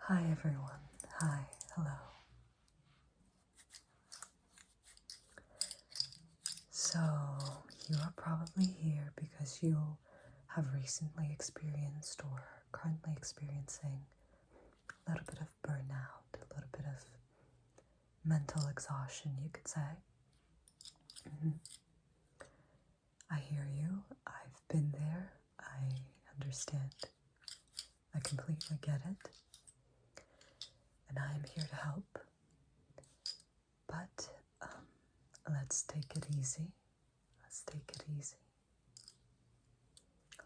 Hi everyone. Hi, hello. So, you are probably here because you have recently experienced or currently experiencing a little bit of burnout, a little bit of mental exhaustion, you could say. I hear you. I've been there. I understand. I completely get it. And I am here to help. But let's take it easy. Let's take it easy.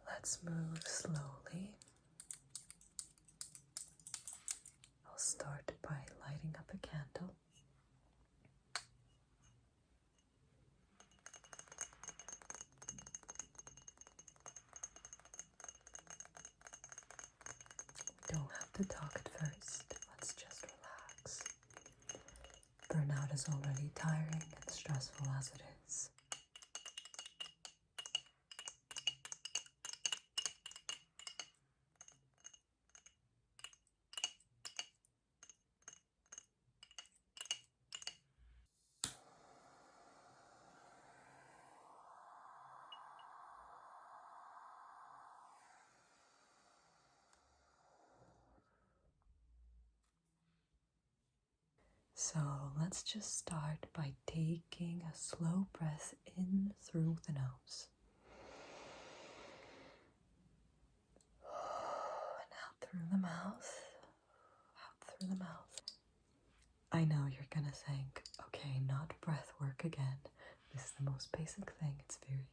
Let's move slowly. I'll start by lighting up a candle. We don't have to talk at first. Let's just relax. Burnout is already tiring and stressful as it is. So let's just start by taking a slow breath in through the nose. And out through the mouth. Out through the mouth. I know you're gonna think, okay, not breath work again. This is the most basic thing. It's very,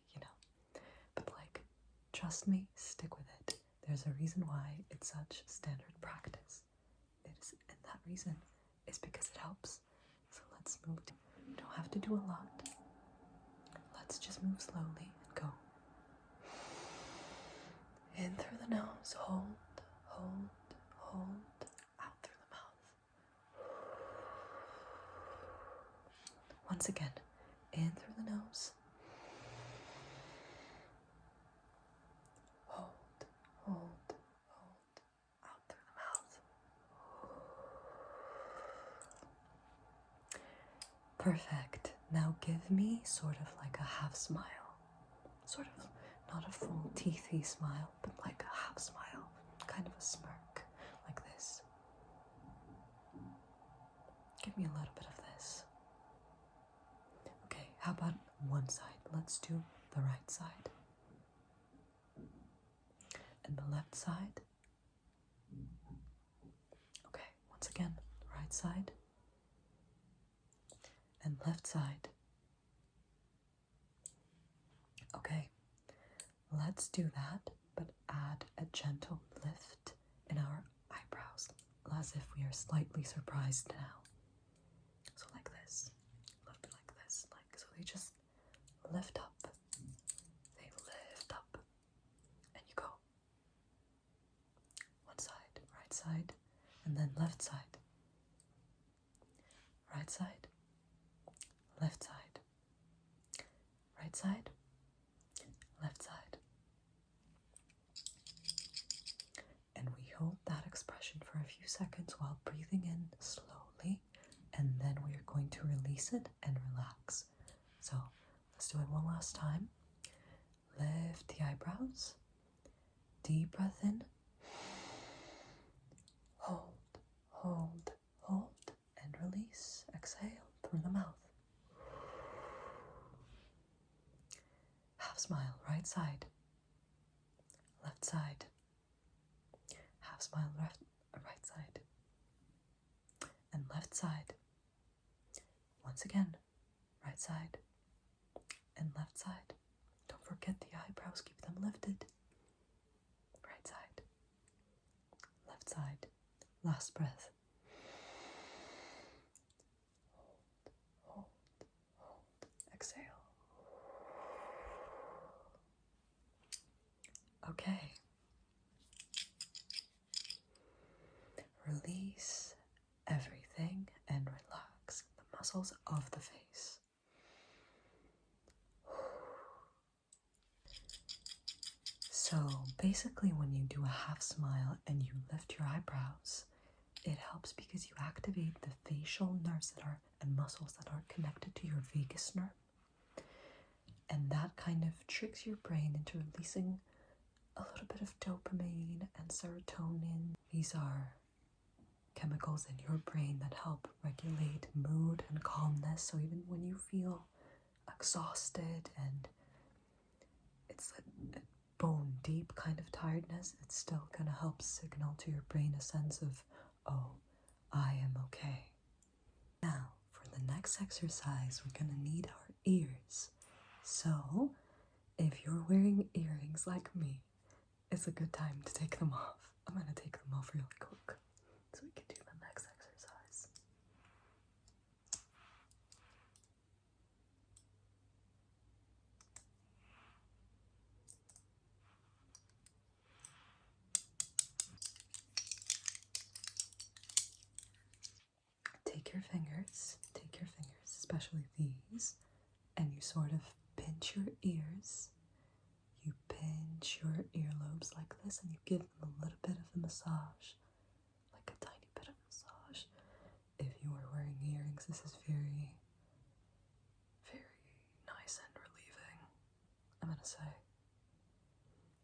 but trust me, stick with it. There's a reason why it's such standard practice. It is, and that reason is because it helps. So let's move. You don't have to do a lot. Let's just move slowly and go. In through the nose, hold, hold, hold. Out through the mouth. Once again, in through the nose. Hold, hold, hold. Out through the mouth. Perfect. Now give me sort of like a half smile. Sort of not a full teethy smile, but like a half smile. Kind of a smirk. Like this. Give me a little bit of this. Okay, how about one side? Let's do the right side. And the left side. Okay, once again, right side. And left side. Okay, let's do that, but add a gentle lift in our eyebrows, as if we are slightly surprised now. So like this, a little bit like this, so they just lift up. They lift up, and you go. One side, right side, and then left side. Right side, left side. Right side, left side. And we hold that expression for a few seconds while breathing in slowly, and then we are going to release it and relax. So let's do it one last time. Lift the eyebrows. Deep breath in. Hold, hold, hold, and release. Exhale through the mouth. Half smile, right side, left side. Half smile, right side, and left side. Once again, right side and left side. Don't forget the eyebrows, keep them lifted. Right side, left side. Last breath. Hold, hold, hold. Exhale. Okay. Release everything and relax the muscles of the face. So basically when you do a half smile and you lift your eyebrows, It helps because you activate the facial nerves and muscles that are connected to your vagus nerve. And that kind of tricks your brain into releasing a little bit of dopamine and serotonin. These are chemicals in your brain that help regulate mood and calmness. So even when you feel exhausted and it's a bone deep kind of tiredness, it's still gonna help signal to your brain a sense of, oh, I am okay. Now, for the next exercise, we're gonna need our ears. So, if you're wearing earrings like me, it's a good time to take them off. I'm gonna take them off really quick so we can do the next exercise. Take your fingers, especially these, and you sort of pinch your ears. You pinch your earlobes like this, and you give them a little bit of a massage, like a tiny bit of massage. If you are wearing earrings, this is very, very nice and relieving, I'm gonna say.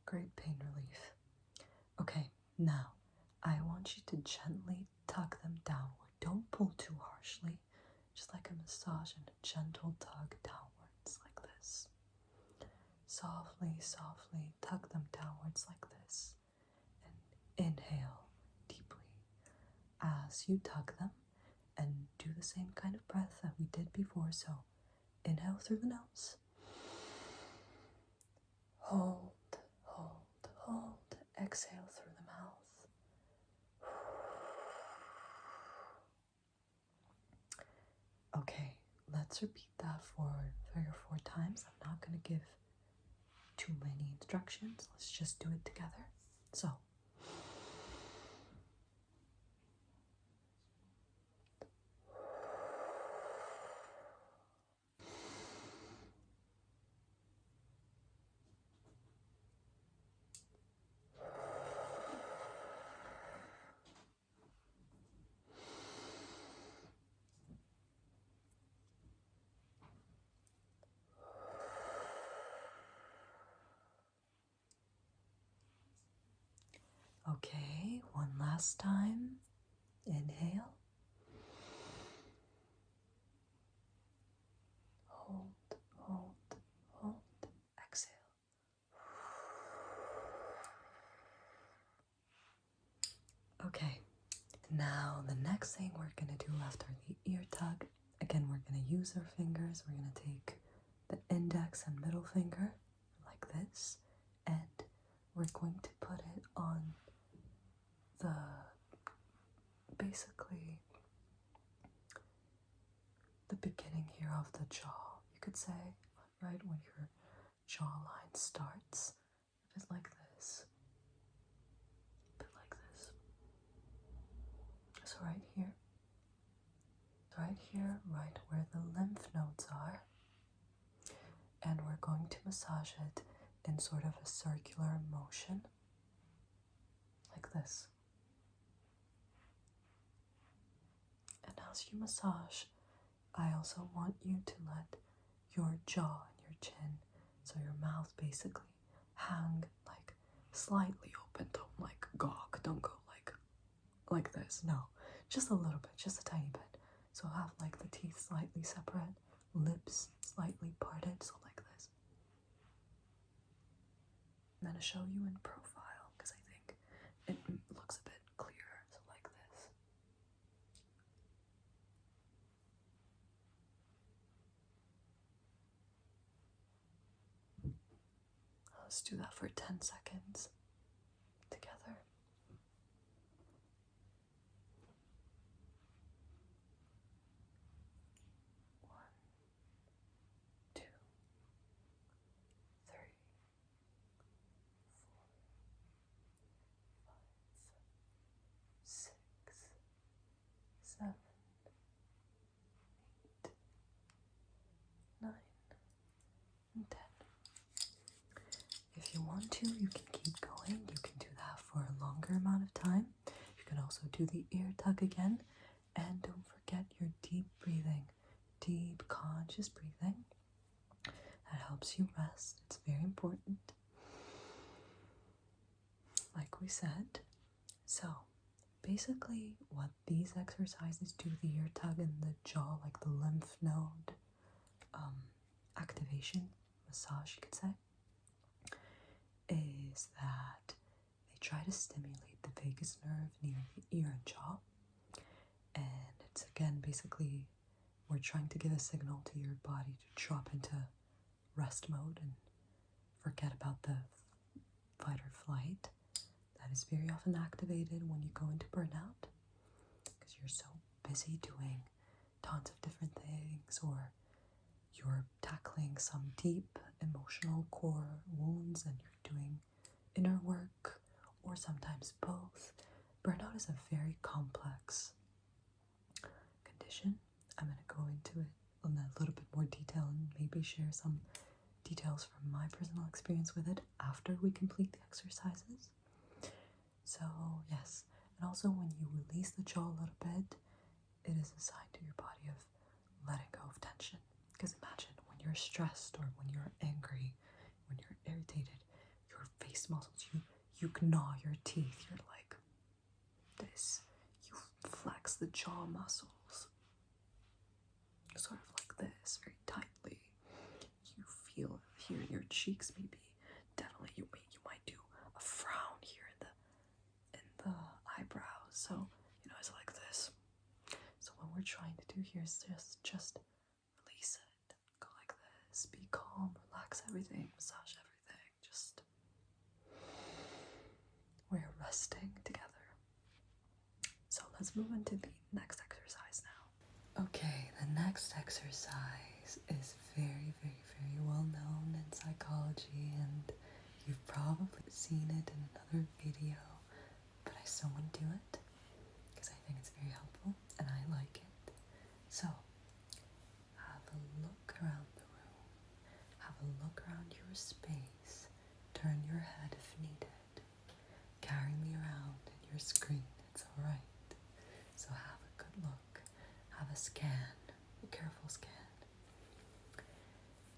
Great pain relief. Okay, now, I want you to gently tuck them downward. Don't pull too harshly, just like a massage and a gentle tug downwards like this. Softly, softly tuck them downwards like this. And inhale deeply as you tug them, and do the same kind of breath that we did before. So inhale through the nose. Hold, hold, hold. Exhale through the mouth. Okay, let's repeat that for 3 or 4 times. I'm not going to give too many instructions. Let's just do it together. So, okay, one last time. Inhale. Hold, hold, hold. Exhale. Okay, now the next thing we're going to do after the ear tug, again, we're going to use our fingers. We're going to take the index and middle finger like this, and we're going to put it on basically the beginning here of the jaw, you could say, right when your jawline starts. A bit like this. A bit like this. So right here, right where the lymph nodes are, and we're going to massage it in sort of a circular motion, like this. And as you massage, I also want you to let your jaw and your chin, so your mouth basically, hang like slightly open. Don't like gawk, don't go like this, no. Just a little bit, just a tiny bit. So have like the teeth slightly separate, lips slightly parted, so like this. I'm gonna show you in profile, because I think it looks a bit clearer, so like this. Let's do that for 10 seconds together. 1, 2, 3, 4, 5, 6, 7, 8, 9, and 10. If you want to, you can keep going. You can do that for a longer amount of time. You can also do the ear tug again. And don't forget your deep breathing, deep conscious breathing. That helps you rest. It's very important, like we said. So basically what these exercises do, the ear tug and the jaw, like the lymph node activation, massage you could say, is that they try to stimulate the vagus nerve near the ear and jaw. And it's again basically we're trying to give a signal to your body to drop into rest mode and forget about the fight or flight that is very often activated when you go into burnout, because you're so busy doing tons of different things, or you're tackling some deep emotional core wounds and you're doing inner work, or sometimes both. Burnout is a very complex condition. I'm going to go into it in a little bit more detail and maybe share some details from my personal experience with it after we complete the exercises. So yes, and also when you release the jaw a little bit, it is a sign to your body of letting go of tension. Because imagine when you're stressed or when you're angry, when you're irritated, your face muscles, you gnaw your teeth, you're like this, you flex the jaw muscles, sort of like this, very tightly. You feel here in your cheeks, maybe, definitely you might do a frown here in the eyebrows, so it's like this. So what we're trying to do here is just release it, go like this, be calm, relax everything, massage everything, just we're resting together. So let's move into the next exercise now. Okay, the next exercise is very, very, very well known in psychology, and you've probably seen it in another video, but I still want to do it because I think it's very helpful and I like it. So have a look around the room, have a look around your space, turn your head if needed, carry me around in your screen, it's alright. So have a good look, have a scan, a careful scan,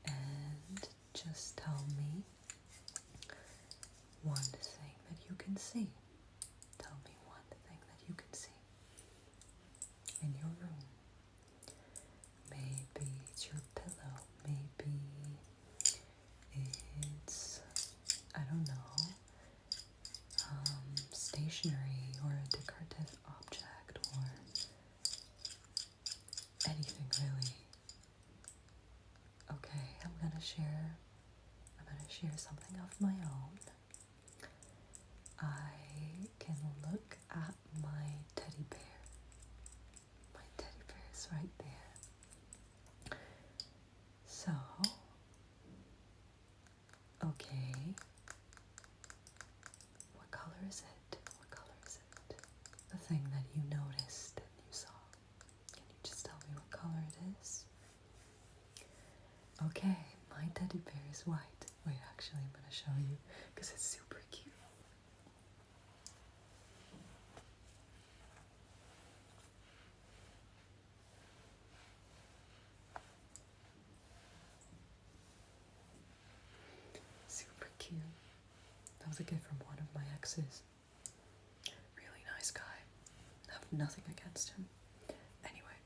and just tell me one thing that you can see. Tell me one thing that you can see in your room. Maybe it's your pillow, maybe it's, I don't know, stationery or a decorative object or anything really. Okay, I'm gonna share something of my own. I can look at my teddy bear. My teddy bear is right there. So, okay, what color is it? What color is it? The thing that you noticed and you saw. Can you just tell me what color it is? Okay, my teddy bear is white. Wait, actually, I'm going to show you because it's super cute. Super cute. That was a gift from one of my exes. Really nice guy. I have nothing against him. Anyway.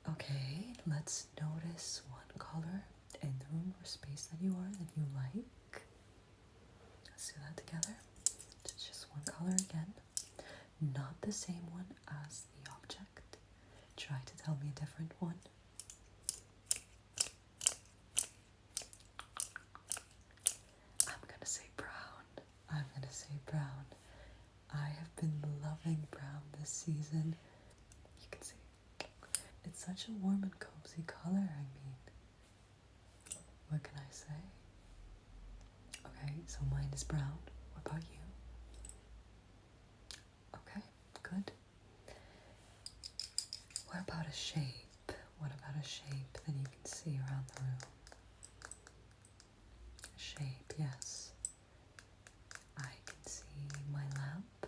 Okay, let's notice one color in the room or space that you are that you like. Let's do that together. It's just one color again. Not the same one as the object. Try to tell me a different one. I'm gonna say brown. I'm gonna say brown. I have been loving brown this season. You can see. It's such a warm and cozy color, I mean. What can I say? Okay, so mine is brown. What about you? Okay, good. What about a shape? What about a shape that you can see around the room? A shape, yes. I can see my lamp.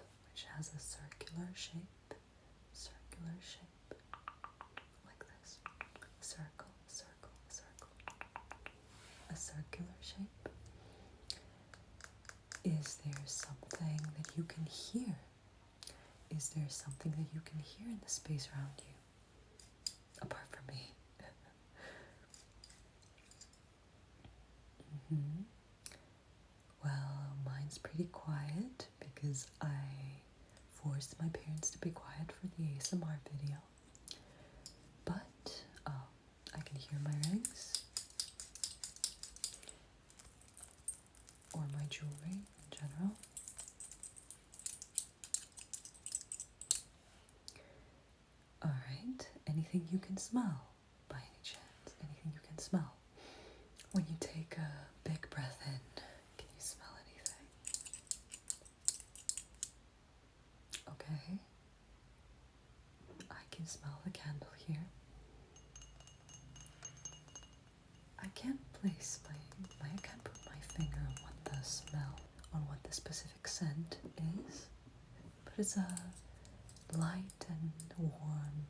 shape, circular shape, like this. Circle, circle, circle. A circular shape. Is there something that you can hear? Is there something that you can hear in the space around you? Apart from me. Well, mine's pretty quiet because I forced my parents to be quiet for the ASMR video. But I can hear my rings or my jewelry in general. Alright, anything you can smell by any chance? Anything you can smell? When you take a big breath in, can you smell anything? Okay. I can smell the candle here. I can't place I can't put my finger on what the smell, on what the specific scent is, but it's a light and warm,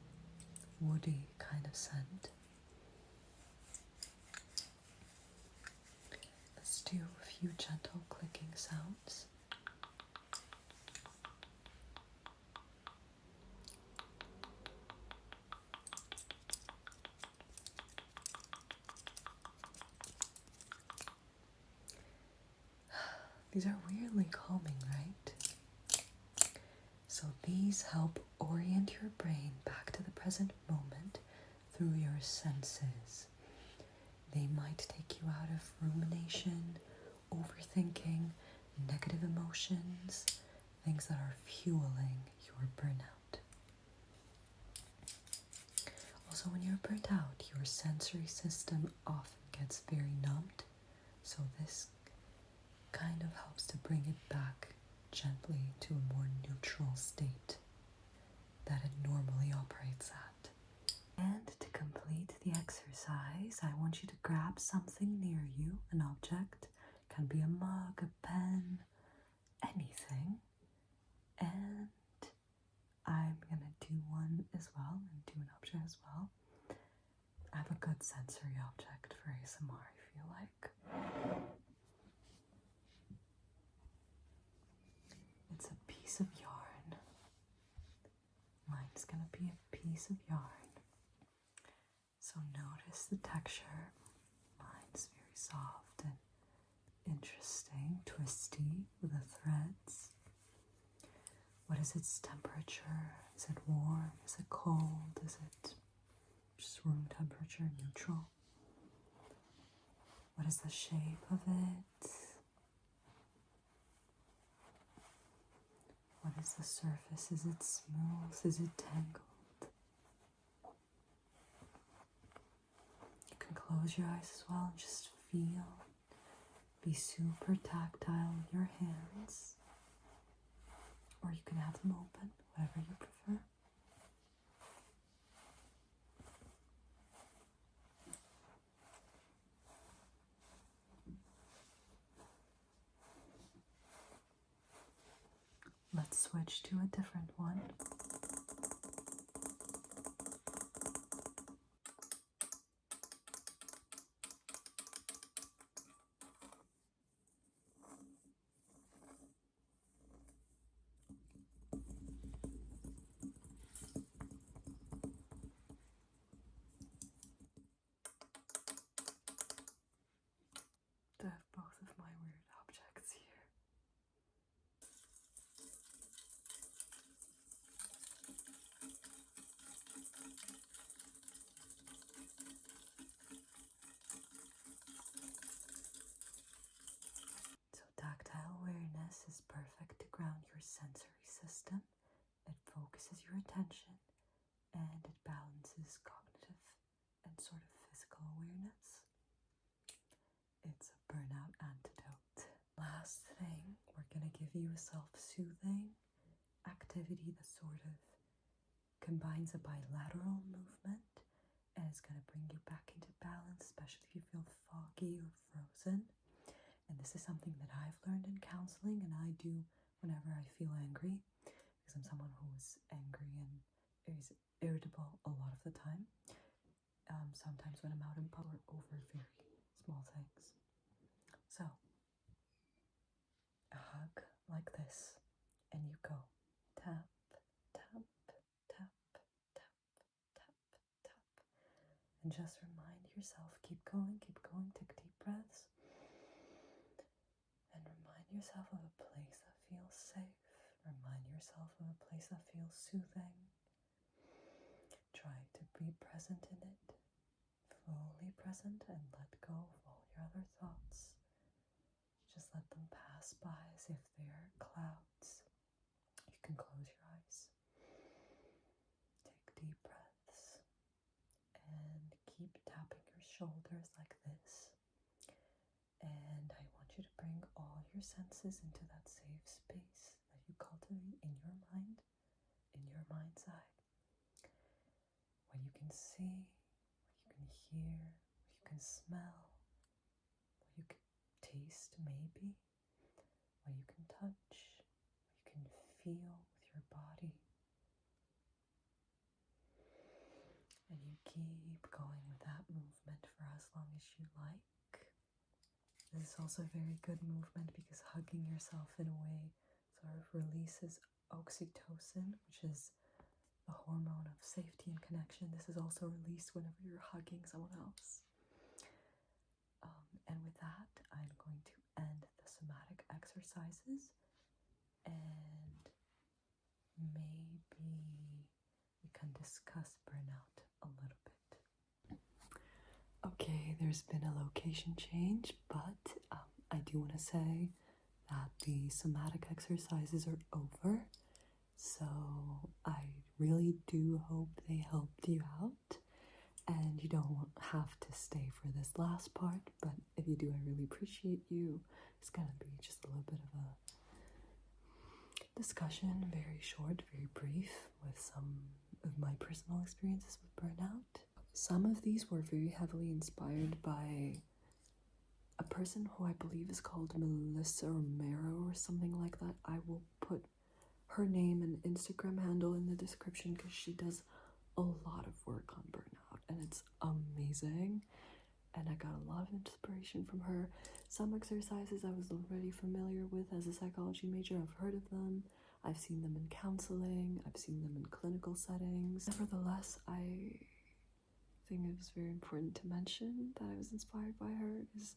woody kind of scent. Let's do a few gentle clicking sounds. These are weirdly calming, right? So these help orient your brain back to the present moment through your senses. They might take you out of rumination, overthinking, negative emotions, things that are fueling your burnout. Also, when you're burnt out, your sensory system often gets very numbed, so this kind of helps to bring it back gently to a more neutral state that it normally operates at. And to complete the exercise, I want you to grab something near you, an object, can be a mug, a pen, anything, and I'm gonna do one as well, and do an object as well. I have a good sensory object for ASMR, I feel like. It's a piece of yarn. Mine's gonna be a piece of yarn. So notice the texture. Mine's very soft and interesting, twisty with the threads. What is its temperature? Is it warm? Is it cold? Is it just room temperature, neutral? What is the shape of it? What is the surface? Is it smooth? Is it tangled? You can close your eyes as well and just feel. Be super tactile with your hands. Or you can have them open, whatever you prefer. Let's switch to a different one. I have both of my weird objects here. So tactile awareness is perfect to ground your sensory system. It focuses your attention and it balances cognitive and sort of physical awareness. It's a burnout antidote. Last thing, we're going to give you a self-soothing activity that sort of combines a bilateral movement and it's going to bring you back into balance, especially if you feel foggy or frozen. And this is something that I've learned in counseling and I do whenever I feel angry, because because I'm someone who is angry and is irritable a lot of the time. Sometimes when I'm out in public over very small things. So, a hug like this, and you go tap, tap, tap, tap, tap, tap. And just remind yourself, keep going, take deep breaths. And remind yourself of a place that feels safe. Remind yourself of a place that feels soothing. Try to be present in it, fully present, and let go of all your other thoughts. Just let them pass by as if they are clouds. You can close your eyes. Take deep breaths and keep tapping your shoulders like this. And I want you to bring all your senses into that safe space that you cultivate in your mind, in your mind's eye. What you can see, what you can hear, what you can smell, what you can taste maybe, what you can touch, what you can feel with your body. And you keep going with that movement for as long as you like. This is also a very good movement because hugging yourself in a way sort of releases oxytocin, which is the hormone of safety and connection. This is also released whenever you're hugging someone else. And with that, I'm going to end the somatic exercises, and maybe we can discuss burnout a little bit. Okay, there's been a location change, but I do want to say that the somatic exercises are over. So I really do hope they helped you out, and you don't have to stay for this last part, but if you do, I really appreciate you. It's gonna be just a little bit of a discussion, very short, very brief, with some of my personal experiences with burnout. Some of these were very heavily inspired by a person who I believe is called Melissa Romano or something like that. I will put her name and Instagram handle in the description because she does a lot of work on burnout and it's amazing, and I got a lot of inspiration from her. Some exercises I was already familiar with as a psychology major. I've heard of them, I've seen them in counseling, I've seen them in clinical settings. Nevertheless, I think it was very important to mention that I was inspired by her because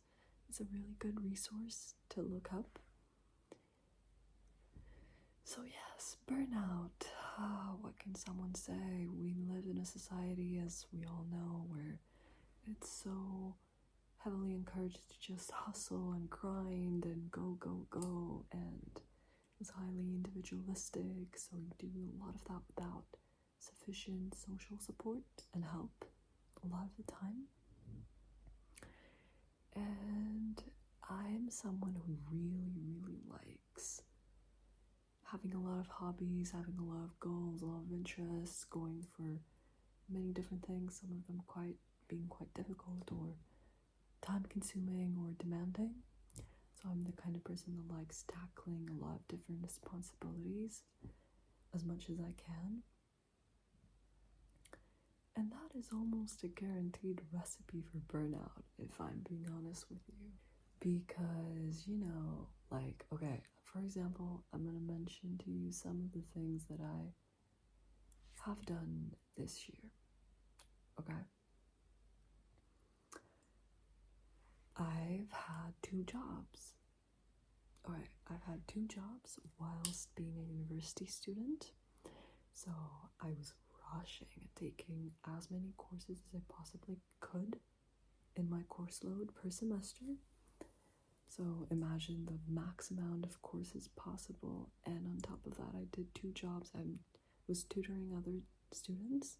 it's a really good resource to look up. So yes, burnout. What can someone say? We live in a society, as we all know, where it's so heavily encouraged to just hustle and grind and go, go, go, and it's highly individualistic, so you do a lot of that without sufficient social support and help a lot of the time. And I'm someone who really, really likes having a lot of hobbies, having a lot of goals, a lot of interests, going for many different things, some of them being quite difficult or time-consuming or demanding. So I'm the kind of person that likes tackling a lot of different responsibilities as much as I can. And that is almost a guaranteed recipe for burnout, if I'm being honest with you. Because, okay, for example, I'm going to mention to you some of the things that I have done this year, okay? I've had 2 jobs. Alright, I've had 2 jobs whilst being a university student. So I was rushing at taking as many courses as I possibly could in my course load per semester. So imagine the max amount of courses possible, and on top of that I did 2 jobs. I was tutoring other students.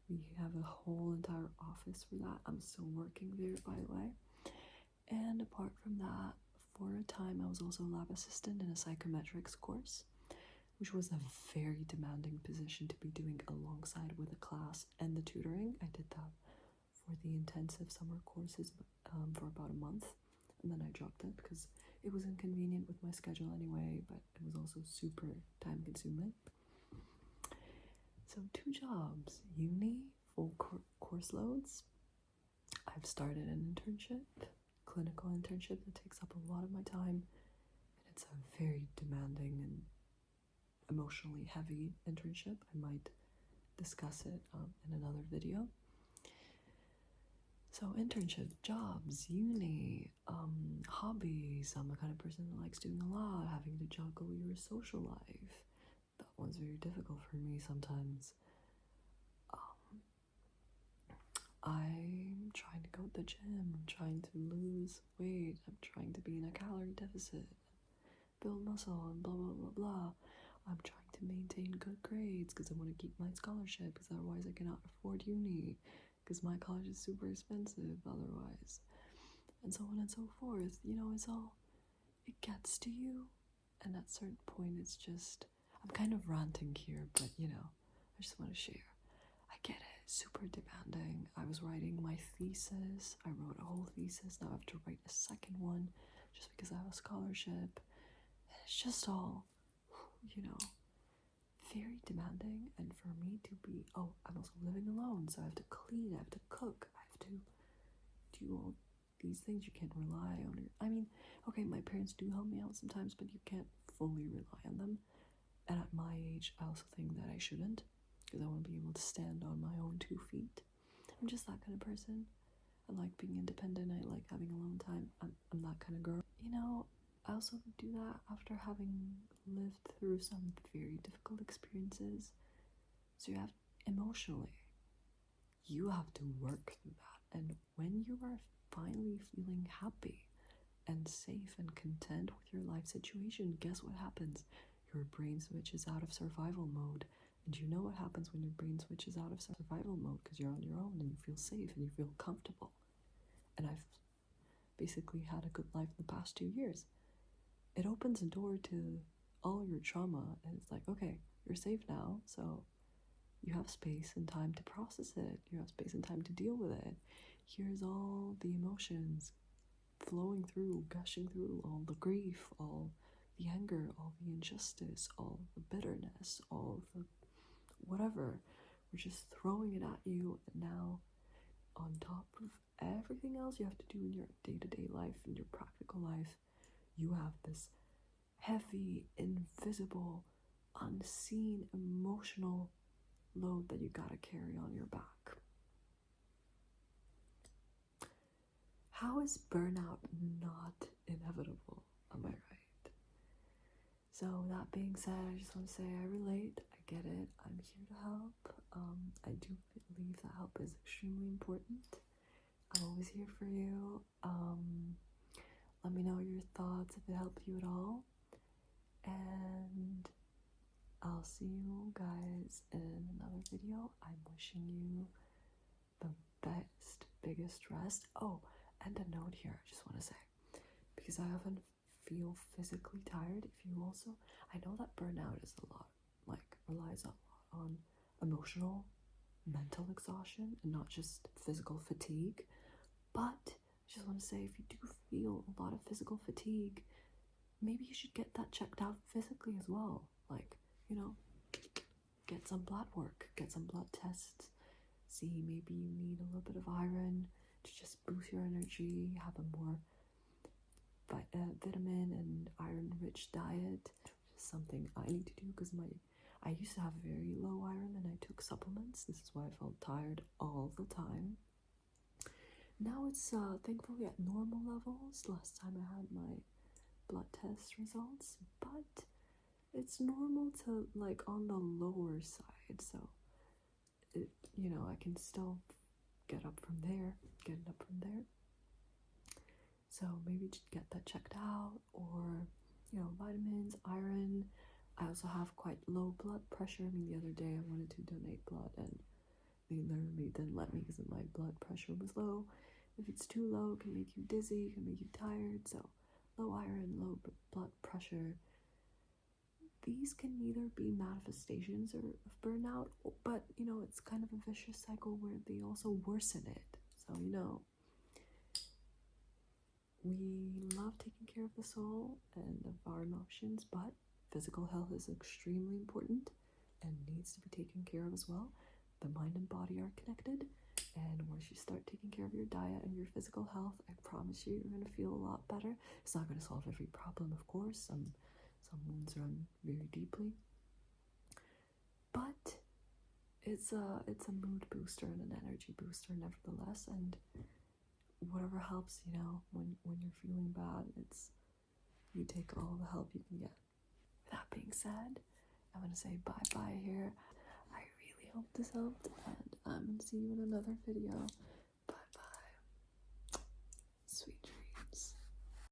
We have a whole entire office for that. I'm still working there, by the way. And apart from that, for a time I was also a lab assistant in a psychometrics course, which was a very demanding position to be doing alongside with a class and the tutoring. I did that for the intensive summer courses for about a month, and then I dropped it because it was inconvenient with my schedule anyway, but it was also super time consuming. So 2 jobs, uni, full course loads. I've started an internship, clinical internship that takes up a lot of my time, and it's a very demanding and emotionally heavy internship. I might discuss it in another video. So internship, jobs, uni, hobbies. I'm the kind of person that likes doing a lot, having to juggle your social life. That one's very difficult for me sometimes. I'm trying to go to the gym, I'm trying to lose weight, I'm trying to be in a calorie deficit, build muscle, and blah blah blah blah. I'm trying to maintain good grades because I want to keep my scholarship, because otherwise I cannot afford uni, because my college is super expensive otherwise, and so on and so forth. You know, it's all, it gets to you, and at a certain point it's just, I'm kind of ranting here, but you know, I just want to share. I get it, super demanding. I was writing my thesis. I wrote a whole thesis. Now I have to write a second one just because I have a scholarship. And it's just all, you know, very demanding. And for me to be, I'm also living alone, so I have to clean, I have to cook, I have to do all these things. You can't rely on your, I mean, okay, my parents do help me out sometimes, but you can't fully rely on them. And at my age, I also think that I shouldn't, because I want to be able to stand on my own 2 feet. I'm just that kind of person. I like being independent. I like having alone time. I'm that kind of girl. You know, I also do that after having lived through some very difficult experiences. So you have, emotionally, you have to work through that. And when you are finally feeling happy and safe and content with your life situation, guess what happens? Your brain switches out of survival mode. And you know what happens when your brain switches out of survival mode, because you're on your own and you feel safe and you feel comfortable. And I've basically had a good life in the past 2 years. It opens a door to all your trauma, and it's like, okay, you're safe now, so you have space and time to process it. You have space and time to deal with it. Here's all the emotions flowing through, gushing through, all the grief, all the anger, all the injustice, all the bitterness, all the whatever. We're just throwing it at you, and now on top of everything else you have to do in your day-to-day life, in your practical life, you have this heavy, invisible, unseen, emotional load that you gotta carry on your back. How is burnout not inevitable? Am I right? So that being said, I just want to say I relate. I get it. I'm here to help. I do believe that help is extremely important. I'm always here for you. Let me know your thoughts if it helped you at all. And I'll see you guys in another video. I'm wishing you the best, biggest rest. Oh, and a note here, I just want to say, because I often feel physically tired. If you also, I know that burnout is a lot, like, relies a lot on emotional, mental exhaustion and not just physical fatigue. But I just want to say, if you do feel a lot of physical fatigue, maybe you should get that checked out physically as well. Like, you know, get some blood work, get some blood tests, see maybe you need a little bit of iron to just boost your energy, have a more vitamin and iron-rich diet, which is something I need to do because I used to have very low iron and I took supplements. This is why I felt tired all the time. Now it's thankfully at normal levels. Last time I had my blood test results, but it's normal to, like, on the lower side, so it, you know, I can still get up from there. So maybe just get that checked out, or, you know, vitamins, iron. I also have quite low blood pressure. I mean, the other day I wanted to donate blood and they literally didn't let me because my blood pressure was low. If it's too low, it can make you dizzy, it can make you tired. So low iron, low blood pressure, these can either be manifestations of burnout, but, you know, it's kind of a vicious cycle where they also worsen it. So, you know, we love taking care of the soul and of our emotions, but physical health is extremely important. and needs to be taken care of as well. The mind and body are connected, and once you start taking care of your diet and your physical health, I promise you, you're going to feel a lot better. It's not going to solve every problem, of course. Some wounds run very deeply, but it's a mood booster and an energy booster nevertheless. And whatever helps, you know, when you're feeling bad, it's you take all the help you can get. With that being said, I'm gonna say bye-bye here. I really hope this helped, and I'm gonna see you in another video.